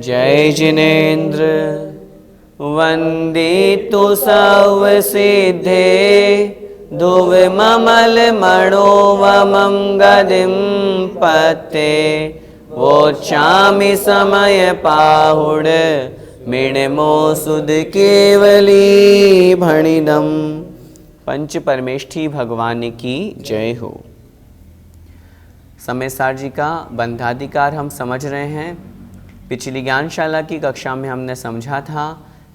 जय जिनेन्द्र वंदितु सर्वसिद्धे धुविमल मनोवमं गदिं पते वोचामि समय पाहुड मिणमो सुध केवली भणिदम। पंच परमेष्ठी भगवान की जय हो। समय सार जी का बंधाधिकार हम समझ रहे हैं। पिछली ज्ञानशाला की कक्षा में हमने समझा था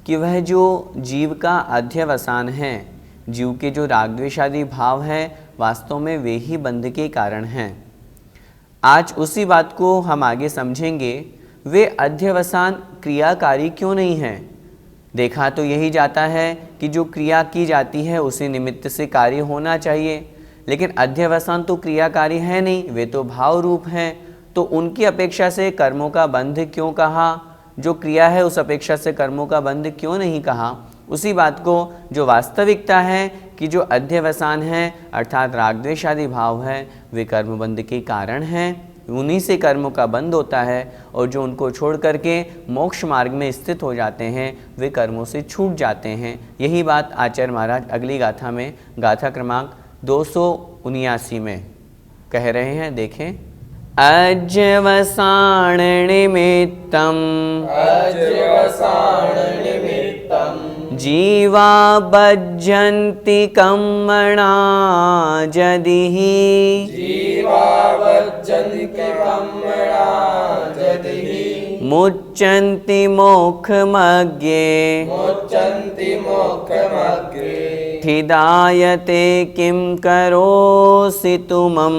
कि वह जो जीव का अध्यवसान है, जीव के जो राग द्वेषादि भाव है, वास्तव में वे ही बंध के कारण हैं। आज उसी बात को हम आगे समझेंगे। वे अध्यवसान क्रियाकारी क्यों नहीं हैं? देखा तो यही जाता है कि जो क्रिया की जाती है उसी निमित्त से कार्य होना चाहिए, लेकिन अध्यवसान तो क्रियाकारी है नहीं, वे तो भाव रूप हैं। तो उनकी अपेक्षा से कर्मों का बंध क्यों कहा? जो क्रिया है उस अपेक्षा से कर्मों का बंध क्यों नहीं कहा? उसी बात को जो वास्तविकता है कि जो अध्यवसान है अर्थात राग द्वेष आदि भाव है, वे कर्म बंध के कारण हैं। उन्हीं से कर्मों का बंध होता है और जो उनको छोड़ करके मोक्ष मार्ग में स्थित हो जाते हैं वे कर्मों से छूट जाते हैं। यही बात आचार्य महाराज अगली गाथा में, गाथा क्रमांक 279 में कह रहे हैं। देखें, अध्यवसान निमित्तम जीवा बज्जन्ति कर्मणा जदिहि मुच्यन्ति मोक्षमग्गे ठिदायते किं करोसि तुमं।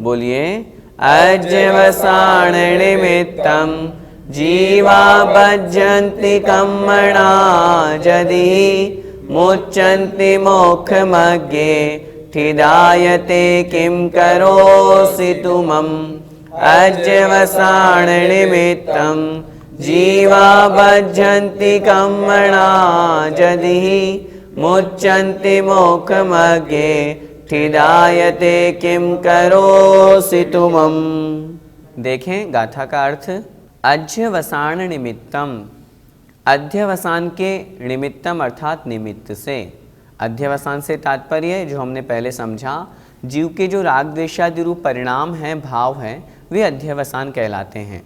बोलिए, अध्यवसान निमित्तम जीवा बज्जन्ति कर्मणा जदिहि मुच्यन्ति मोक्षमग्गे ठिदायते किं करोसि तुमं। अध्यवसान निमित्तं जीवा बज्जन्ति कर्मणा जदिहि मुच्यन्ति मोक्षमग्गे ठिदायते किं करोसि तुमं। देखें गाथा का अर्थ, अध्यवसान निमित्तम, अध्यवसान के निमित्तम अर्थात निमित्त से। अध्यवसान से तात्पर्य जो हमने पहले समझा, जीव के जो राग द्वेषादि रूप परिणाम हैं, भाव हैं, वे अध्यवसान कहलाते हैं।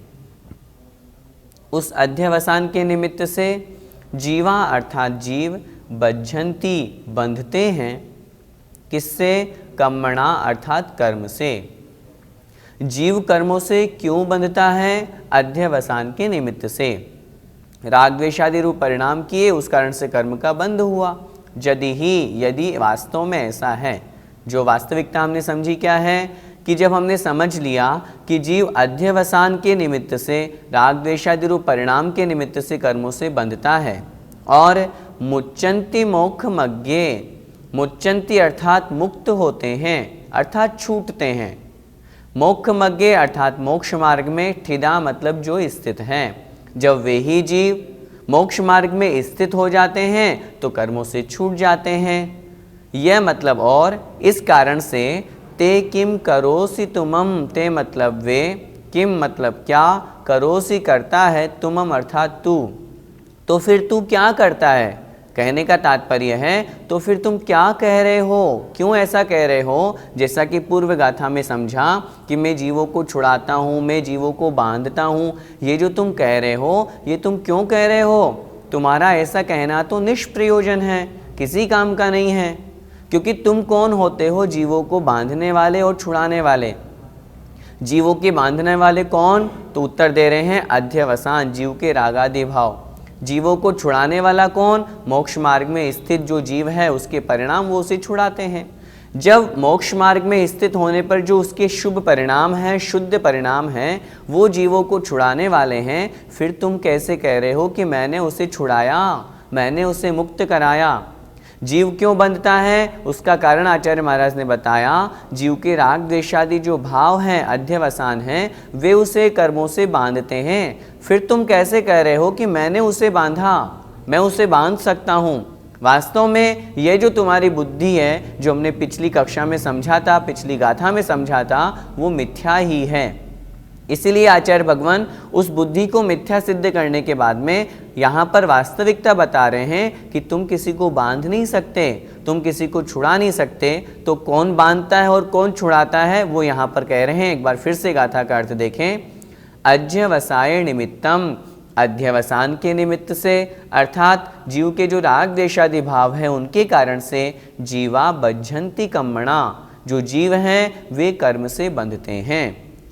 उस अध्यवसान के निमित्त से जीवा अर्थात जीव बज्झन्ति बंधते हैं। किससे? कर्मणा अर्थात कर्म से। जीव कर्मों से क्यों बंधता है? अध्यवसान के निमित्त से। राग द्वेषादि रूप परिणाम किए, उस कारण से कर्म का बंध हुआ। यदि ही, यदि वास्तव में ऐसा है, जो वास्तविकता हमने समझी क्या है कि जब हमने समझ लिया कि जीव अध्यवसान के निमित्त से, राग द्वेषादि रूप परिणाम के निमित्त से कर्मों से बंधता है। और मुच्यन्ति मोक्षमग्गे, मुच्यन्ति अर्थात मुक्त होते हैं अर्थात छूटते हैं। मोक्षमग्गे अर्थात मोक्ष मार्ग में, ठिदा मतलब जो स्थित हैं। जब वे ही जीव मोक्ष मार्ग में स्थित हो जाते हैं तो कर्मों से छूट जाते हैं। यह मतलब, और इस कारण से ते किम करोसि तुमम, ते मतलब वे, किम मतलब क्या, करोसि करता है, तुमम अर्थात तू, तो फिर तू क्या करता है? कहने का तात्पर्य है तो फिर तुम क्या कह रहे हो, क्यों ऐसा कह रहे हो? जैसा कि पूर्व गाथा में समझा कि मैं जीवों को छुड़ाता हूँ, मैं जीवों को बांधता हूँ, ये जो तुम कह रहे हो ये तुम क्यों कह रहे हो? तुम्हारा ऐसा कहना तो निष्प्रयोजन है, किसी काम का नहीं है, क्योंकि तुम कौन होते हो जीवों को बांधने वाले और छुड़ाने वाले? जीवों के बांधने वाले कौन? तो उत्तर दे रहे हैं अध्यवसान, जीव के रागादि भाव। जीवों को छुड़ाने वाला कौन? मोक्ष मार्ग में स्थित जो जीव है उसके परिणाम वो उसे छुड़ाते हैं। जब मोक्ष मार्ग में स्थित होने पर जो उसके शुभ परिणाम हैं, शुद्ध परिणाम हैं, वो जीवों को छुड़ाने वाले हैं, फिर तुम कैसे कह रहे हो कि मैंने उसे छुड़ाया, मैंने उसे मुक्त कराया? जीव क्यों बंधता है उसका कारण आचार्य महाराज ने बताया। जीव के राग द्वेषादि जो भाव हैं, अध्यवसान हैं, वे उसे कर्मों से बांधते हैं। फिर तुम कैसे कह रहे हो कि मैंने उसे बांधा, मैं उसे बांध सकता हूँ? वास्तव में ये जो तुम्हारी बुद्धि है, जो हमने पिछली कक्षा में समझा था, पिछली गाथा में समझा था, वो मिथ्या ही है। इसीलिए आचार्य भगवान उस बुद्धि को मिथ्या सिद्ध करने के बाद में यहाँ पर वास्तविकता बता रहे हैं कि तुम किसी को बांध नहीं सकते, तुम किसी को छुड़ा नहीं सकते। तो कौन बांधता है और कौन छुड़ाता है, वो यहाँ पर कह रहे हैं। एक बार फिर से गाथा का अर्थ देखें। अध्यवसाय निमित्तम, अध्यवसान के निमित्त से, अर्थात जीव के जो राग द्वेषादि भाव है उनके कारण से जीवा बद्धन्ति कर्मणा, जो जीव हैं वे कर्म से बंधते हैं।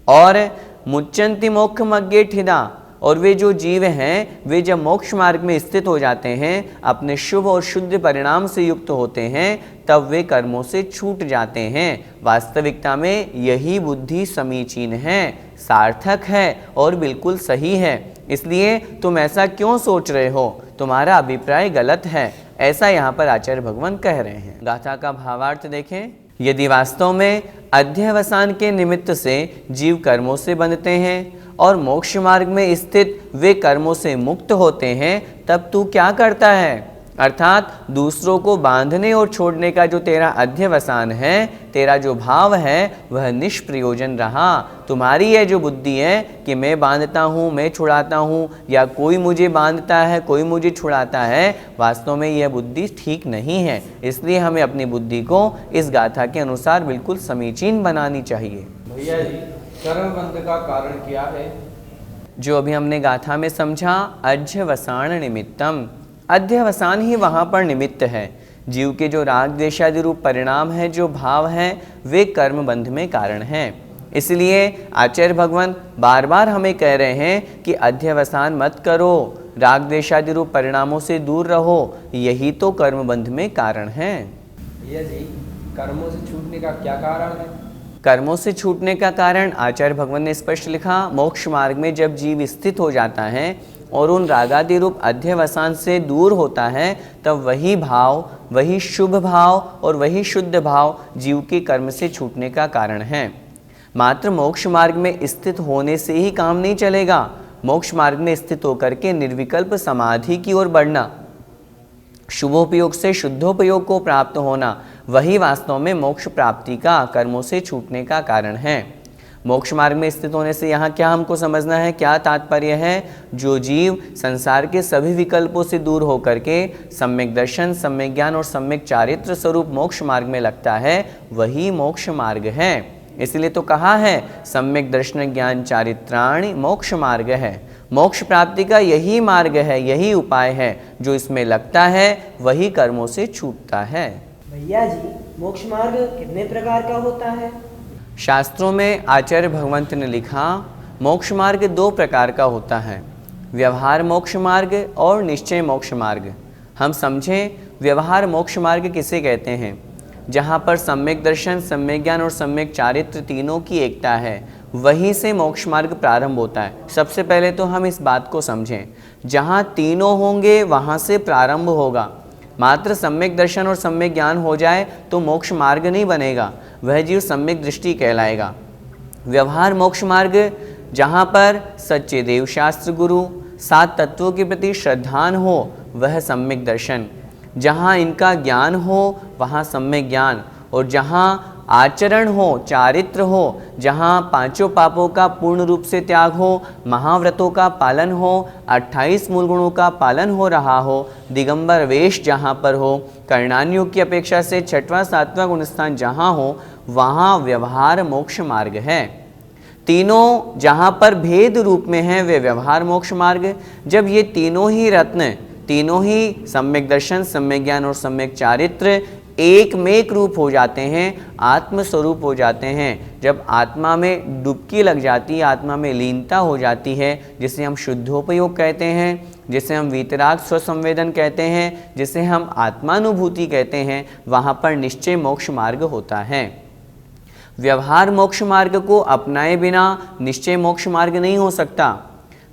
और मुच्यन्ति मोक्षमग्गे ठिदा, और वे जो जीव हैं वे जब मोक्ष मार्ग में स्थित हो जाते हैं, अपने शुभ और शुद्ध परिणाम से युक्त होते हैं, तब वे कर्मों से छूट जाते हैं। वास्तविकता में यही बुद्धि समीचीन है, सार्थक है और बिल्कुल सही है। इसलिए तुम ऐसा क्यों सोच रहे हो, तुम्हारा अभिप्राय गलत है, ऐसा यहाँ पर आचार्य भगवान कह रहे हैं। गाथा का भावार्थ देखें। यदि वास्तव में अध्यवसान के निमित्त से जीव कर्मों से बंधते हैं और मोक्ष मार्ग में स्थित वे कर्मों से मुक्त होते हैं, तब तू क्या करता है? अर्थात दूसरों को बांधने और छोड़ने का जो तेरा अध्यवसान है, तेरा जो भाव है, वह निष्प्रयोजन रहा। तुम्हारी यह जो बुद्धि है कि मैं बांधता हूँ, मैं छुड़ाता हूँ, या कोई मुझे बांधता है, कोई मुझे छुड़ाता है, वास्तव में यह बुद्धि ठीक नहीं है। इसलिए हमें अपनी बुद्धि को इस गाथा के अनुसार बिल्कुल समीचीन बनानी चाहिए। भैया जी, कर्मबंध का कारण क्या है? जो अभी हमने गाथा में समझा, अध्यवसान निमित्तम, अध्यवसान ही वहाँ पर निमित्त है। जीव के जो राग द्वेषादि रूप परिणाम है, जो भाव हैं, वे कर्म बंध में कारण हैं। इसलिए आचार्य भगवान बार बार हमें कह रहे हैं कि अध्यवसान मत करो, राग द्वेषादि रूप परिणामों से दूर रहो, यही तो कर्म बंध में कारण है। भैया जी, कर्मों से छूटने का क्या कारण है? कर्मों से छूटने का कारण आचार्य भगवान ने स्पष्ट लिखा। मोक्ष मार्ग में जब जीव स्थित हो जाता है और उन रागादि रूप अध्यवसान से दूर होता है, तब वही भाव, वही शुभ भाव और वही शुद्ध भाव जीव के कर्म से छूटने का कारण है। मात्र मोक्ष मार्ग में स्थित होने से ही काम नहीं चलेगा। मोक्ष मार्ग में स्थित होकर के निर्विकल्प समाधि की ओर बढ़ना, शुभोपयोग से शुद्धोपयोग को प्राप्त होना, वही वास्तव में मोक्ष प्राप्ति का, कर्मों से छूटने का कारण है। मोक्ष मार्ग में स्थित होने से यहाँ क्या हमको समझना है, क्या तात्पर्य है? जो जीव संसार के सभी विकल्पों से दूर होकर के सम्यक दर्शन, सम्यक ज्ञान और सम्यक चारित्र स्वरूप मोक्ष मार्ग में लगता है, वही मोक्ष मार्ग है। इसलिए तो कहा है सम्यक दर्शन ज्ञान चारित्राणि मोक्ष मार्ग है। मोक्ष प्राप्ति का यही मार्ग है, यही उपाय है। जो इसमें लगता है वही कर्मों से छूटता है। भैया जी, मोक्ष मार्ग कितने प्रकार का होता है? शास्त्रों में आचार्य भगवंत ने लिखा, मोक्ष मार्ग दो प्रकार का होता है, व्यवहार मोक्ष मार्ग और निश्चय मोक्ष मार्ग। हम समझें, व्यवहार मोक्ष मार्ग किसे कहते हैं? जहाँ पर सम्यक दर्शन, सम्यक ज्ञान और सम्यक चारित्र तीनों की एकता है, वहीं से मोक्ष मार्ग प्रारंभ होता है। सबसे पहले तो हम इस बात को समझें, जहाँ तीनों होंगे वहाँ से प्रारंभ होगा। मात्र सम्यक दर्शन और सम्यक ज्ञान हो जाए तो मोक्ष मार्ग नहीं बनेगा, वह जीव सम्यक दृष्टि कहलाएगा। व्यवहार मोक्ष मार्ग, जहाँ पर सच्चे देव शास्त्र गुरु, सात तत्वों के प्रति श्रद्धान हो, वह सम्यक दर्शन। जहाँ इनका ज्ञान हो वहाँ सम्यक ज्ञान, और जहाँ आचरण हो, चारित्र हो, जहाँ पांचों पापों का पूर्ण रूप से त्याग हो, महाव्रतों का पालन हो, 28 मूल गुणों का पालन हो रहा हो, दिगंबर वेश जहाँ पर हो, कर्णान्यों की अपेक्षा से 6वां 7वां गुणस्थान जहाँ हो, वहाँ व्यवहार मोक्ष मार्ग है। तीनों जहाँ पर भेद रूप में हैं वे व्यवहार मोक्ष मार्ग। जब ये तीनों ही रत्न, तीनों ही सम्यक दर्शन, सम्यक ज्ञान और सम्यक चारित्र एक में एक रूप हो जाते हैं, आत्म स्वरूप हो जाते हैं, जब आत्मा में डुबकी लग जाती है, आत्मा में लीनता हो जाती है, जिसे हम शुद्धोपयोग कहते हैं, जिसे हम वीतराग स्वसंवेदन कहते हैं, जिसे हम आत्मानुभूति कहते हैं, वहाँ पर निश्चय मोक्ष मार्ग होता है। व्यवहार मोक्ष मार्ग को अपनाए बिना निश्चय मोक्ष मार्ग नहीं हो सकता।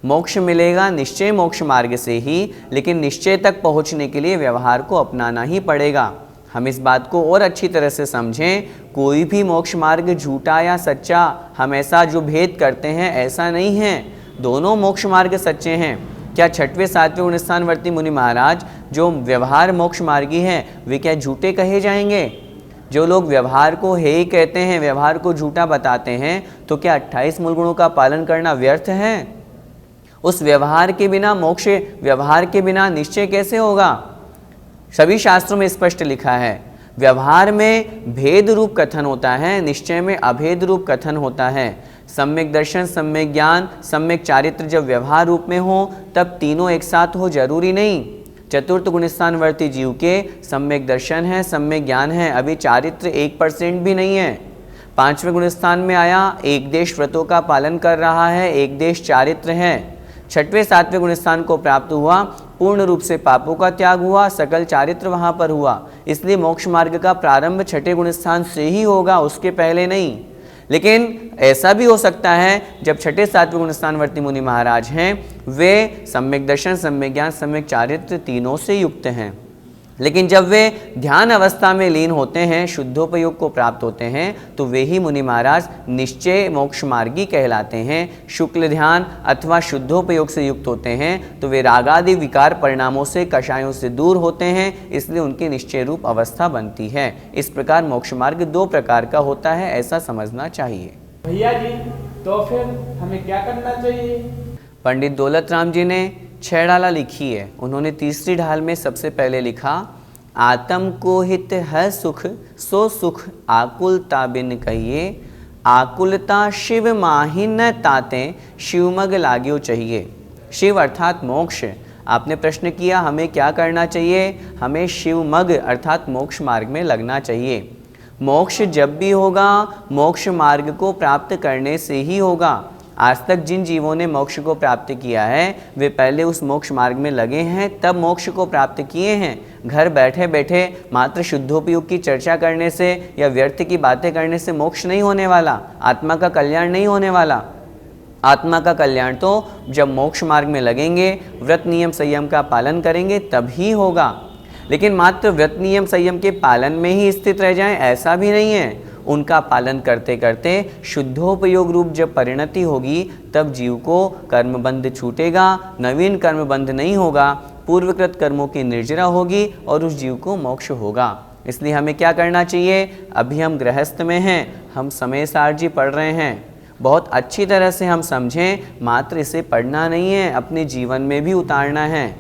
मोक्ष मिलेगा निश्चय मोक्ष मार्ग से ही, लेकिन निश्चय तक पहुँचने के लिए व्यवहार को अपनाना ही पड़ेगा। हम इस बात को और अच्छी तरह से समझें, कोई भी मोक्ष मार्ग झूठा या सच्चा, हम ऐसा जो भेद करते हैं ऐसा नहीं है। दोनों मोक्ष मार्ग सच्चे हैं। क्या छठवें सातवें गुण स्थानवर्ती मुनि महाराज जो व्यवहार मोक्ष मार्गी हैं वे क्या झूठे कहे जाएंगे? जो लोग व्यवहार को हे ही कहते हैं, व्यवहार को झूठा बताते हैं, तो क्या 28 मूल गुणों का पालन करना व्यर्थ है? उस व्यवहार के बिना मोक्ष, व्यवहार के बिना निश्चय कैसे होगा? सभी शास्त्रों में स्पष्ट लिखा है, व्यवहार में भेद रूप कथन होता है, निश्चय में अभेद रूप कथन होता है। सम्यक दर्शन, सम्यक ज्ञान, सम्यक चारित्र जब व्यवहार रूप में हो तब तीनों एक साथ हो, जरूरी नहीं। चतुर्थ गुणस्थानवर्ती जीव के सम्यक दर्शन है, सम्यक ज्ञान है, अभी चारित्र 1% भी नहीं है। पांचवें गुणस्थान में आया, एक देश व्रतों का पालन कर रहा है, एक देश चारित्र है। छठवें सातवें गुणस्थान को प्राप्त हुआ, पूर्ण रूप से पापों का त्याग हुआ, सकल चारित्र वहां पर हुआ। इसलिए मोक्ष मार्ग का प्रारंभ छठे गुणस्थान से ही होगा, उसके पहले नहीं। लेकिन ऐसा भी हो सकता है जब छठे सातवें गुणस्थानवर्ती मुनि महाराज हैं वे सम्यक दर्शन, सम्यक ज्ञान, सम्यक चारित्र तीनों से युक्त हैं, लेकिन जब वे ध्यान अवस्था में लीन होते हैं, शुद्धोपयोग को प्राप्त होते हैं, तो वे ही मुनि महाराज निश्चय मोक्ष मार्गी कहलाते हैं। शुक्ल ध्यान अथवा शुद्धोपयोग से युक्त होते हैं तो वे रागादि विकार परिणामों से, कषायों से दूर होते हैं, इसलिए उनकी निश्चय रूप अवस्था बनती है। इस प्रकार मोक्ष मार्ग 2 प्रकार का होता है, ऐसा समझना चाहिए। भैया जी, तो फिर हमें क्या करना चाहिए? पंडित दौलत राम जी ने 6 डाला लिखी है। उन्होंने तीसरी ढाल में सबसे पहले लिखा, आत्म को हित है सुख, सो सुख आकुलता बिन कहिए, आकुलता शिव माही न ताते, शिवमग लाग्यो चाहिए। शिव अर्थात मोक्ष। आपने प्रश्न किया हमें क्या करना चाहिए? हमें शिवमग अर्थात मोक्ष मार्ग में लगना चाहिए। मोक्ष जब भी होगा, मोक्ष मार्ग को प्राप्त करने से ही होगा। आज तक जिन जीवों ने मोक्ष को प्राप्त किया है वे पहले उस मोक्ष मार्ग में लगे हैं, तब मोक्ष को प्राप्त किए हैं। घर बैठे बैठे मात्र शुद्धोपयोग की चर्चा करने से या व्यर्थ की बातें करने से मोक्ष नहीं होने वाला, आत्मा का कल्याण नहीं होने वाला। आत्मा का कल्याण तो जब मोक्ष मार्ग में लगेंगे, व्रत नियम संयम का पालन करेंगे तभी होगा। लेकिन मात्र व्रत नियम संयम के पालन में ही स्थित रह जाएं ऐसा भी नहीं है। उनका पालन करते करते शुद्धोपयोग रूप जब परिणति होगी तब जीव को कर्मबंध छूटेगा, नवीन कर्मबंध नहीं होगा, पूर्वकृत कर्मों की निर्जरा होगी और उस जीव को मोक्ष होगा। इसलिए हमें क्या करना चाहिए? अभी हम गृहस्थ में हैं, हम समय सार जी पढ़ रहे हैं, बहुत अच्छी तरह से हम समझें, मात्र इसे पढ़ना नहीं है, अपने जीवन में भी उतारना है।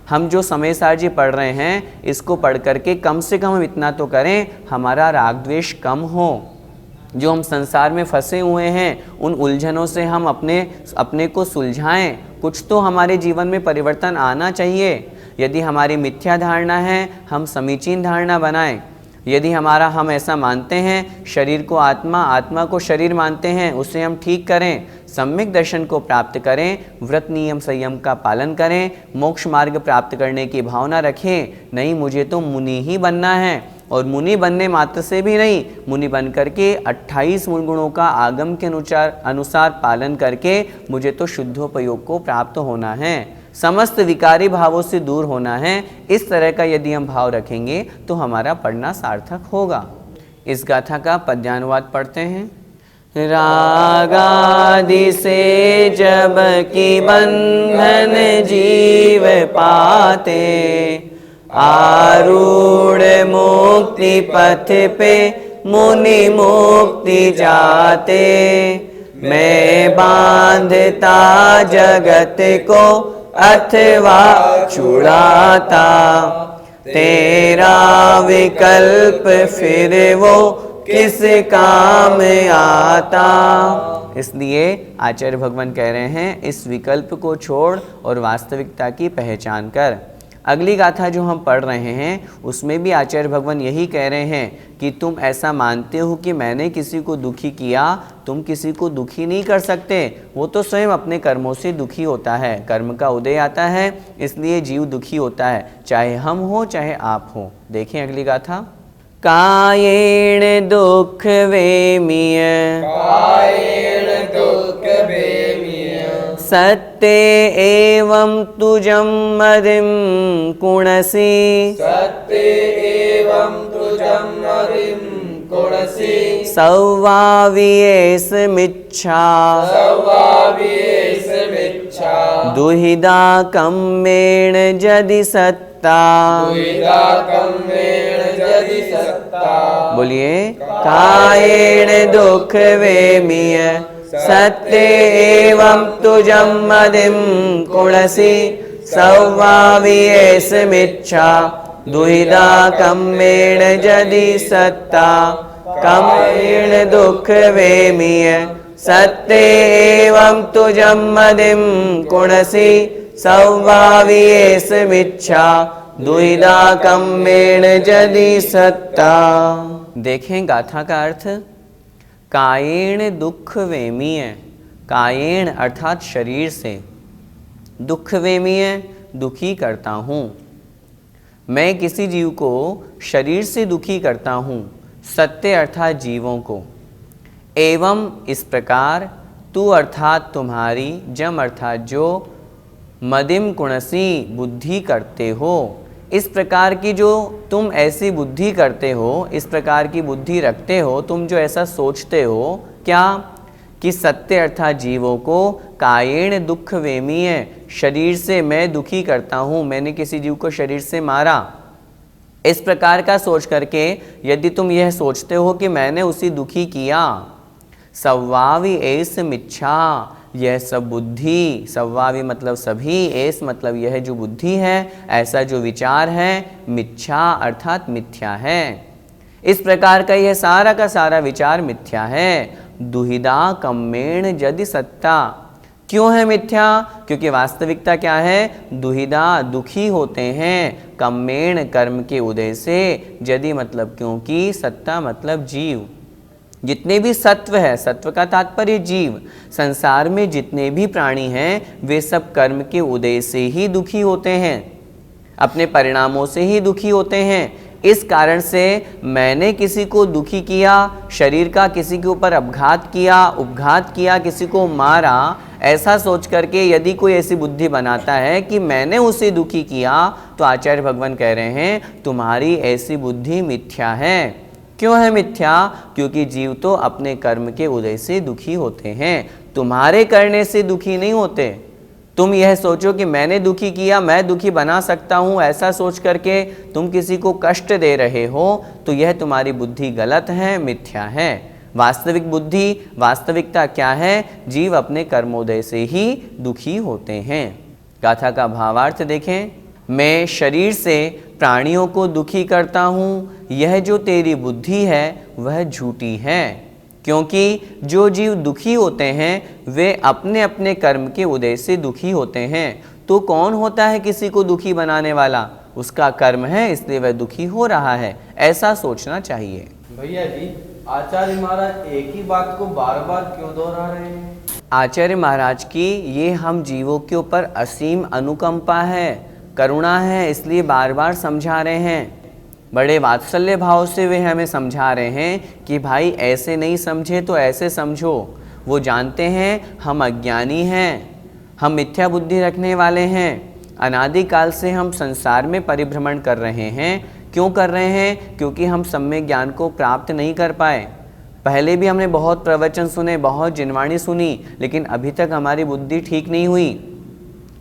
हम जो समय सार जी पढ़ रहे हैं इसको पढ़ करके कम से कम हम इतना तो करें, हमारा राग द्वेष कम हो। जो हम संसार में फंसे हुए हैं उन उलझनों से हम अपने को सुलझाएं। कुछ तो हमारे जीवन में परिवर्तन आना चाहिए। यदि हमारी मिथ्या धारणा है हम समीचीन धारणा बनाएं। यदि हम ऐसा मानते हैं शरीर को आत्मा, आत्मा को शरीर मानते हैं, उसे हम ठीक करें, सम्यक दर्शन को प्राप्त करें, व्रत नियम संयम का पालन करें, मोक्ष मार्ग प्राप्त करने की भावना रखें। नहीं मुझे तो मुनि ही बनना है, और मुनि बनने मात्र से भी नहीं, मुनि बन करके 28 मूल गुणों का आगम के अनुसार पालन करके मुझे तो शुद्धोपयोग को प्राप्त होना है, समस्त विकारी भावों से दूर होना है। इस तरह का यदि हम भाव रखेंगे तो हमारा पढ़ना सार्थक होगा। इस गाथा का पद्यानुवाद पढ़ते हैं। रागादि से जब की बंधन जीव पाते, आरूढ़ मुक्ति पथ पे मुनि मुक्ति जाते, मैं बांधता जगत को अथवा छुड़ाता, तेरा विकल्प फिर वो किस काम आता। इसलिए आचार्य भगवान कह रहे हैं इस विकल्प को छोड़ और वास्तविकता की पहचान कर। अगली गाथा जो हम पढ़ रहे हैं उसमें भी आचार्य भगवान यही कह रहे हैं कि तुम ऐसा मानते हो कि मैंने किसी को दुखी किया, तुम किसी को दुखी नहीं कर सकते, वो तो स्वयं अपने कर्मों से दुखी होता है, कर्म का उदय आता है, इसलिए जीव दुखी होता है, चाहे हम हो चाहे आप हो। देखें अगली गाथा। कायेण दुख वेमिय, कायेण दुख वेमिय, सत्य एवं तुजं मदिं कुणसी, सत्य एवं तुजं मदिं कुणसी, सौवावियेष मिच्छा, सौवावियेष मिच्छा, मिच्छा दुहिदा कम्मेण यदि सत्ता। दुहिदा कम्मेण यदि सत्ता। बोलिए कायेण दुख वेमीय सत्य एवं तुजं मदिं कुणसि सौवावियेषमिच्छा। दुहिदा कम्मेण यदि सत्ता कम्मेण दुख वेमीय सत्य एवं तुजं मदिं कुणसि सौवावियेषमिच्छा। दुहिदा कम्मेण यदि सत्ता। देखें गाथा का अर्थ, कायेण दुख वेमीय, कायेण अर्थात शरीर से, दुख वेमीय दुखी करता हूँ। मैं किसी जीव को शरीर से दुखी करता हूँ, सत्य अर्थात जीवों को। एवं इस प्रकार, तू अर्थात तुम्हारी, जम अर्थात जो, मदिम कुणसी बुद्धि करते हो, इस प्रकार की जो तुम ऐसी बुद्धि करते हो, इस प्रकार की बुद्धि रखते हो, तुम जो ऐसा सोचते हो, क्या कि सत्य अर्थात जीवों को कायेण दुख वेमीय, शरीर से मैं दुखी करता हूँ, मैंने किसी जीव को शरीर से मारा, इस प्रकार का सोच करके यदि तुम यह सोचते हो कि मैंने उसी दुखी किया, सव्वावि एस मिच्छा, यह सब बुद्धि, सव्वावि मतलब सभी, एस मतलब यह जो बुद्धि है, ऐसा जो विचार है, मिच्छा अर्थात मिथ्या है। इस प्रकार का यह सारा का सारा विचार मिथ्या है। दुहिदा कम्मेण यदि सत्ता, क्यों है मिथ्या? क्योंकि वास्तविकता क्या है? दुहिदा दुखी होते हैं, कम्मेण कर्म के उदय से, यदि मतलब क्योंकि, सत्ता मतलब जीव। जितने भी सत्व है, सत्व का तात्पर्य जीव, संसार में जितने भी प्राणी हैं वे सब कर्म के उदय से ही दुखी होते हैं, अपने परिणामों से ही दुखी होते हैं। इस कारण से मैंने किसी को दुखी किया, शरीर का किसी के ऊपर अपघात किया, उपघात किया, किसी को मारा, ऐसा सोच करके यदि कोई ऐसी बुद्धि बनाता है कि मैंने उसे दुखी किया, तो आचार्य भगवान कह रहे हैं तुम्हारी ऐसी बुद्धि मिथ्या है। क्यों है मिथ्या? क्योंकि जीव तो अपने कर्म के उदय से दुखी होते हैं, तुम्हारे करने से दुखी नहीं होते। तुम यह सोचो कि मैंने दुखी किया, मैं दुखी बना सकता हूँ, ऐसा सोच करके तुम किसी को कष्ट दे रहे हो, तो यह तुम्हारी बुद्धि गलत है, मिथ्या है। वास्तविक बुद्धि, वास्तविकता क्या है? जीव अपने कर्मोदय से ही दुखी होते हैं। गाथा का भावार्थ देखें, मैं शरीर से प्राणियों को दुखी करता हूँ, यह जो तेरी बुद्धि है वह झूठी है। क्योंकि जो जीव दुखी होते हैं वे अपने अपने कर्म के उदय से दुखी होते हैं। तो कौन होता है किसी को दुखी बनाने वाला? उसका कर्म है, इसलिए वह दुखी हो रहा है, ऐसा सोचना चाहिए। भैया जी, आचार्य महाराज एक ही बात को बार बार क्यों दोहरा रहे हैं? आचार्य महाराज की ये हम जीवों के ऊपर असीम अनुकंपा है, करुणा है, इसलिए बार बार समझा रहे हैं। बड़े वात्सल्य भाव से वे हमें समझा रहे हैं कि भाई ऐसे नहीं समझे तो ऐसे समझो। वो जानते हैं हम अज्ञानी हैं, हम मिथ्या बुद्धि रखने वाले हैं, अनादिकाल से हम संसार में परिभ्रमण कर रहे हैं। क्यों कर रहे हैं? क्योंकि हम सम्यक ज्ञान को प्राप्त नहीं कर पाए। पहले भी हमने बहुत प्रवचन सुने, बहुत जिनवाणी सुनी, लेकिन अभी तक हमारी बुद्धि ठीक नहीं हुई।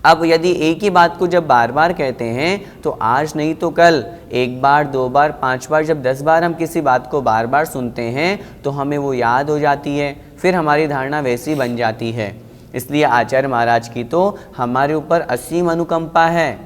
अब यदि एक ही बात को जब बार बार कहते हैं तो आज नहीं तो कल, एक बार, दो बार, 5 बार, जब 10 बार हम किसी बात को बार बार सुनते हैं तो हमें वो याद हो जाती है, फिर हमारी धारणा वैसी बन जाती है। इसलिए आचार्य महाराज की तो हमारे ऊपर असीम अनुकंपा है।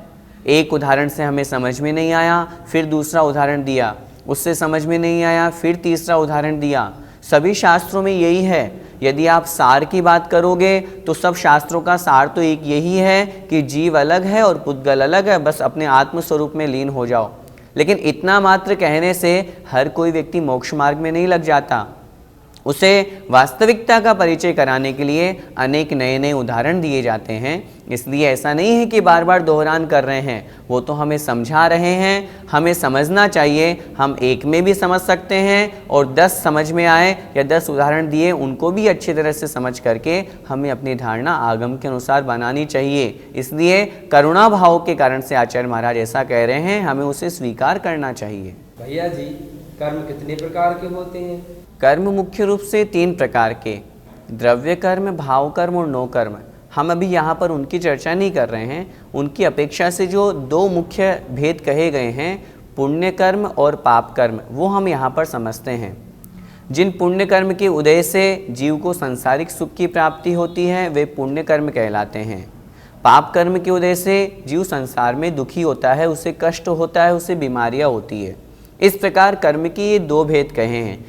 एक उदाहरण से हमें समझ में नहीं आया, फिर दूसरा उदाहरण दिया, उससे समझ में नहीं आया, फिर तीसरा उदाहरण दिया। सभी शास्त्रों में यही है। यदि आप सार की बात करोगे तो सब शास्त्रों का सार तो एक यही है कि जीव अलग है और पुद्गल अलग है, बस अपने आत्म स्वरूप में लीन हो जाओ। लेकिन इतना मात्र कहने से हर कोई व्यक्ति मोक्ष मार्ग में नहीं लग जाता। उसे वास्तविकता का परिचय कराने के लिए अनेक नए नए उदाहरण दिए जाते हैं। इसलिए ऐसा नहीं है कि बार बार दोहरान कर रहे हैं, वो तो हमें समझा रहे हैं। हमें समझना चाहिए, हम एक में भी समझ सकते हैं और 10 समझ में आए या 10 उदाहरण दिए उनको भी अच्छी तरह से समझ करके हमें अपनी धारणा आगम के अनुसार बनानी चाहिए। इसलिए करुणा भाव के कारण से आचार्य महाराज ऐसा कह रहे हैं, हमें उसे स्वीकार करना चाहिए। भैया जी, कर्म कितने प्रकार के होते हैं? कर्म मुख्य रूप से 3 प्रकार के, द्रव्य कर्म, भाव कर्म और नो कर्म। हम अभी यहाँ पर उनकी चर्चा नहीं कर रहे हैं। उनकी अपेक्षा से जो दो मुख्य भेद कहे गए हैं, पुण्य कर्म और पाप कर्म, वो हम यहाँ पर समझते हैं। जिन पुण्य कर्म के उदय से जीव को सांसारिक सुख की प्राप्ति होती है वे पुण्य कर्म कहलाते हैं। पाप कर्म के उदय से जीव संसार में दुखी होता है, उसे कष्ट होता है, उसे बीमारियाँ होती है। इस प्रकार कर्म के ये दो भेद कहे हैं,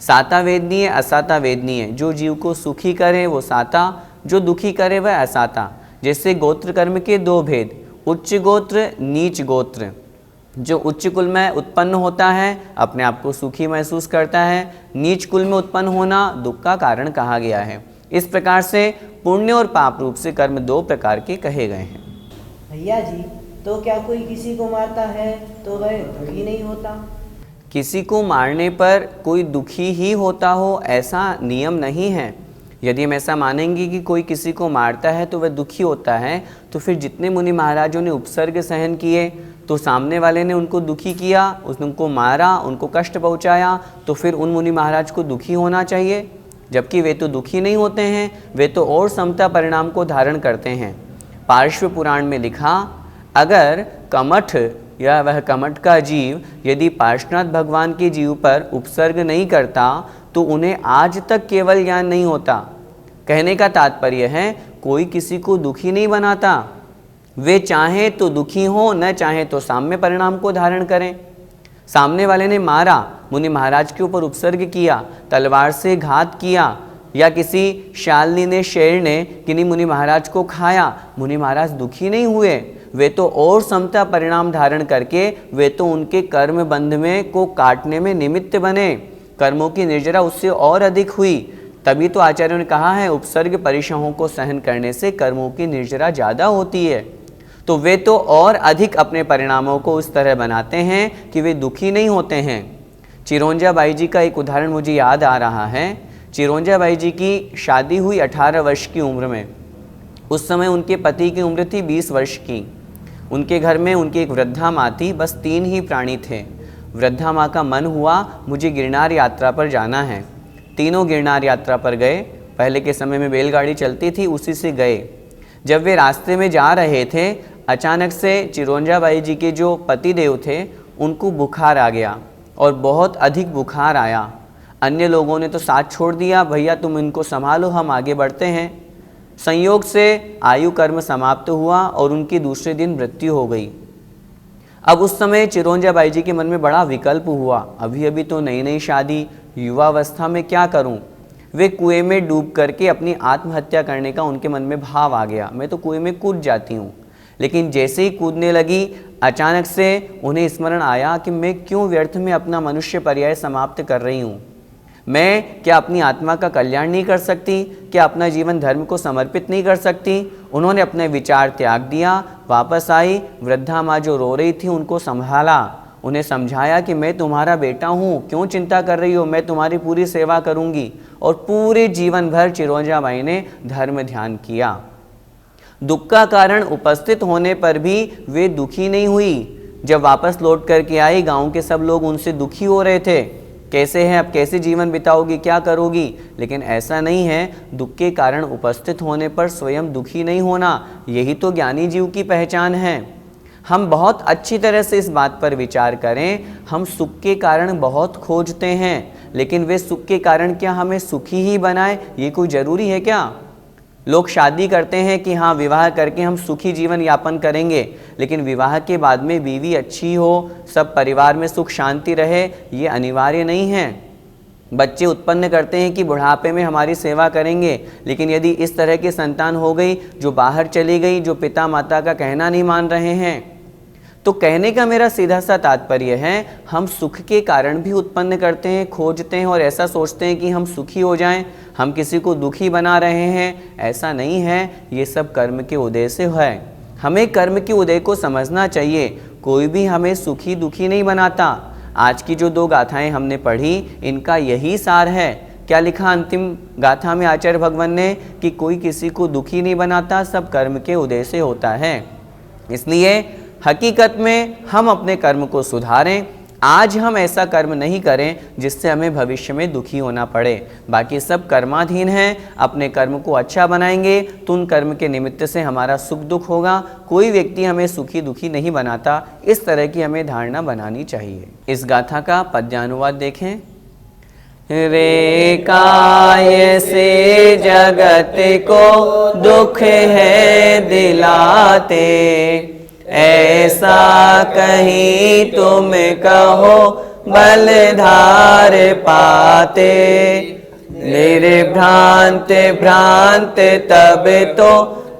साता वेदनीय, असाता वेदनीय। जो जीव को सुखी करे वो साता, जो दुखी करे वह असाता। जैसे गोत्र कर्म के दो भेद, उच्च गोत्र, नीच गोत्र। जो उच्च कुल में उत्पन्न होता है अपने आप को सुखी महसूस करता है, नीच कुल में उत्पन्न होना दुख का कारण कहा गया है। इस प्रकार से पुण्य और पाप रूप से कर्म दो प्रकार के कहे गए हैं। भैया जी, तो क्या कोई किसी को मारता है तो वह दुखी नहीं होता? किसी को मारने पर कोई दुखी ही होता हो ऐसा नियम नहीं है। यदि हम ऐसा मानेंगे कि कोई किसी को मारता है तो वह दुखी होता है, तो फिर जितने मुनि महाराजों ने उपसर्ग सहन किए तो सामने वाले ने उनको दुखी किया, उनको मारा, उनको कष्ट पहुंचाया, तो फिर उन मुनि महाराज को दुखी होना चाहिए, जबकि वे तो दुखी नहीं होते हैं, वे तो और समता परिणाम को धारण करते हैं। पार्श्व पुराण में लिखा, अगर कमठ या वह कमठ का जीव यदि पार्श्वनाथ भगवान के जीव पर उपसर्ग नहीं करता तो उन्हें आज तक केवल ज्ञान नहीं होता। कहने का तात्पर्य है कोई किसी को दुखी नहीं बनाता, वे चाहे तो दुखी हो, न चाहे तो साम्य परिणाम को धारण करें। सामने वाले ने मारा, मुनि महाराज के ऊपर उपसर्ग किया, तलवार से घात किया, या किसी शालिनी ने, शेर ने किन्हीं मुनि महाराज को खाया, मुनि महाराज दुखी नहीं हुए, वे तो और समता परिणाम धारण करके वे तो उनके कर्म बंध में को काटने में निमित्त बने, कर्मों की निर्जरा उससे और अधिक हुई। तभी तो आचार्यों ने कहा है उपसर्ग परिशहों को सहन करने से कर्मों की निर्जरा ज़्यादा होती है। तो वे तो और अधिक अपने परिणामों को उस तरह बनाते हैं कि वे दुखी नहीं होते हैं। चिरौंजा बाई जी का एक उदाहरण मुझे याद आ रहा है। चिरौंजा बाई जी की शादी हुई 18 वर्ष की उम्र में। उस समय उनके पति की उम्र थी 20 वर्ष की। उनके घर में उनकी एक वृद्धा माँ थी, बस 3 ही प्राणी थे। वृद्धा माँ का मन हुआ मुझे गिरनार यात्रा पर जाना है। तीनों गिरनार यात्रा पर गए। पहले के समय में बैलगाड़ी चलती थी, उसी से गए। जब वे रास्ते में जा रहे थे, अचानक से चिरौंजा बाई जी के जो पति देव थे उनको बुखार आ गया और बहुत अधिक बुखार आया। अन्य लोगों ने तो साथ छोड़ दिया, भैया तुम इनको संभालो, हम आगे बढ़ते हैं। संयोग से आयु कर्म समाप्त हुआ और उनकी दूसरे दिन मृत्यु हो गई। अब उस समय चिरौंजा बाई जी के मन में बड़ा विकल्प हुआ, अभी अभी तो नई नई शादी, युवावस्था में क्या करूं। वे कुएं में डूब करके अपनी आत्महत्या करने का उनके मन में भाव आ गया, मैं तो कुएं में कूद जाती हूँ। लेकिन जैसे ही कूदने लगी, अचानक से उन्हें स्मरण आया कि मैं क्यों व्यर्थ में अपना मनुष्य पर्याय समाप्त कर रही हूँ। मैं क्या अपनी आत्मा का कल्याण नहीं कर सकती? क्या अपना जीवन धर्म को समर्पित नहीं कर सकती? उन्होंने अपने विचार त्याग दिया, वापस आई। वृद्धा माँ जो रो रही थी उनको संभाला, उन्हें समझाया कि मैं तुम्हारा बेटा हूँ, क्यों चिंता कर रही हो, मैं तुम्हारी पूरी सेवा करूँगी। और पूरे जीवन भर चिरौंजा बाई ने धर्म ध्यान किया। दुख का कारण उपस्थित होने पर भी वे दुखी नहीं हुई। जब वापस लौट करके आई, गांव के सब लोग उनसे दुखी हो रहे थे, कैसे है, अब कैसे जीवन बिताओगी, क्या करोगी। लेकिन ऐसा नहीं है, दुख के कारण उपस्थित होने पर स्वयं दुखी नहीं होना, यही तो ज्ञानी जीव की पहचान है। हम बहुत अच्छी तरह से इस बात पर विचार करें, हम सुख के कारण बहुत खोजते हैं, लेकिन वे सुख के कारण क्या हमें सुखी ही बनाए, ये कोई ज़रूरी है क्या? लोग शादी करते हैं कि हाँ विवाह करके हम सुखी जीवन यापन करेंगे, लेकिन विवाह के बाद में बीवी अच्छी हो, सब परिवार में सुख शांति रहे, ये अनिवार्य नहीं है। बच्चे उत्पन्न करते हैं कि बुढ़ापे में हमारी सेवा करेंगे, लेकिन यदि इस तरह की संतान हो गई जो बाहर चली गई, जो पिता माता का कहना नहीं मान रहे हैं, तो कहने का मेरा सीधा सा तात्पर्य है, हम सुख के कारण भी उत्पन्न करते हैं, खोजते हैं और ऐसा सोचते हैं कि हम सुखी हो जाएं, हम किसी को दुखी बना रहे हैं। ऐसा नहीं है, ये सब कर्म के उदय से है। हमें कर्म के उदय को समझना चाहिए। कोई भी हमें सुखी दुखी नहीं बनाता। आज की जो 2 गाथाएं हमने पढ़ी, इनका यही सार है। क्या लिखा अंतिम गाथा में आचार्य भगवान ने कि कोई किसी को दुखी नहीं बनाता, सब कर्म के उदय से होता है। इसलिए हकीकत में हम अपने कर्म को सुधारें, आज हम ऐसा कर्म नहीं करें जिससे हमें भविष्य में दुखी होना पड़े। बाकी सब कर्माधीन हैं। अपने कर्म को अच्छा बनाएंगे तो उन कर्म के निमित्त से हमारा सुख दुख होगा। कोई व्यक्ति हमें सुखी दुखी नहीं बनाता। इस तरह की हमें धारणा बनानी चाहिए। इस गाथा का पद्यानुवाद देखें। रे काय से जगत को दुख है दिलाते, ऐसा कहीं तुम कहो बलधार पाते। निर्भ्रांत भ्रांत तब तो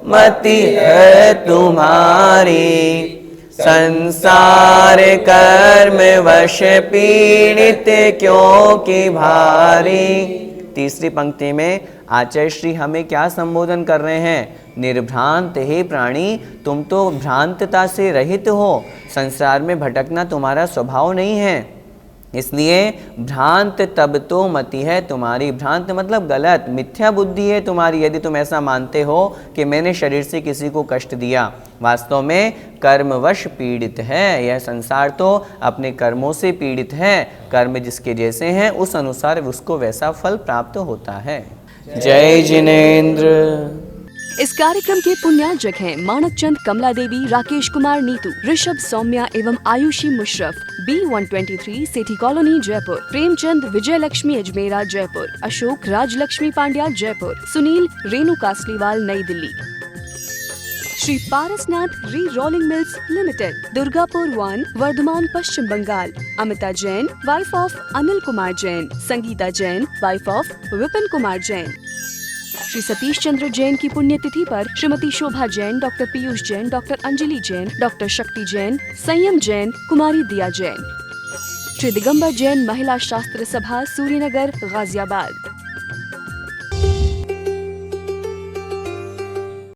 मति है तुम्हारी, संसार कर्म वश पीड़ित क्यों की भारी। तीसरी पंक्ति में आचार्य श्री हमें क्या संबोधन कर रहे हैं? निर्भ्रांत हे प्राणी, तुम तो भ्रांतता से रहित हो। संसार में भटकना तुम्हारा स्वभाव नहीं है। इसलिए भ्रांत तब तो मति है तुम्हारी। भ्रांत मतलब गलत, मिथ्या बुद्धि है तुम्हारी यदि तुम ऐसा मानते हो कि मैंने शरीर से किसी को कष्ट दिया। वास्तव में कर्मवश पीड़ित है। यह संसार तो अपने कर्मों से पीड़ित है। कर्म जिसके जैसे हैं उस अनुसार उसको वैसा फल प्राप्त होता है। जय जिनेंद्र। इस कार्यक्रम के पुण्यार्जक हैं मानक चंद, कमला देवी, राकेश कुमार नीतू, ऋषभ सौम्या एवं Ayushi Musharraf, B123 Sethi colony Jaipur, Premchand Vijay Lakshmi Ajmera Jaipur, Ashok Rajlakshmi Pandya Jaipur, Sunil Renu Kasliwal New Delhi. Shri Parasnath re rolling mills limited, Durgapur 1, Vardhaman Paschim Bengal. Amita Jain wife of Anil Kumar Jain, Sangeeta Jain wife of Vipin Kumar Jain. Shri Satish Chandra Jain की पुण्यतिथि पर Shrimati Shobha Jain, doctor Piyush Jain, doctor Anjali Jain, doctor Shakti Jain, संयम जैन, कुमारी दिया जैन। श्री दिगंबर जैन महिला शास्त्र सभा, सूर्यनगर, गाजियाबाद।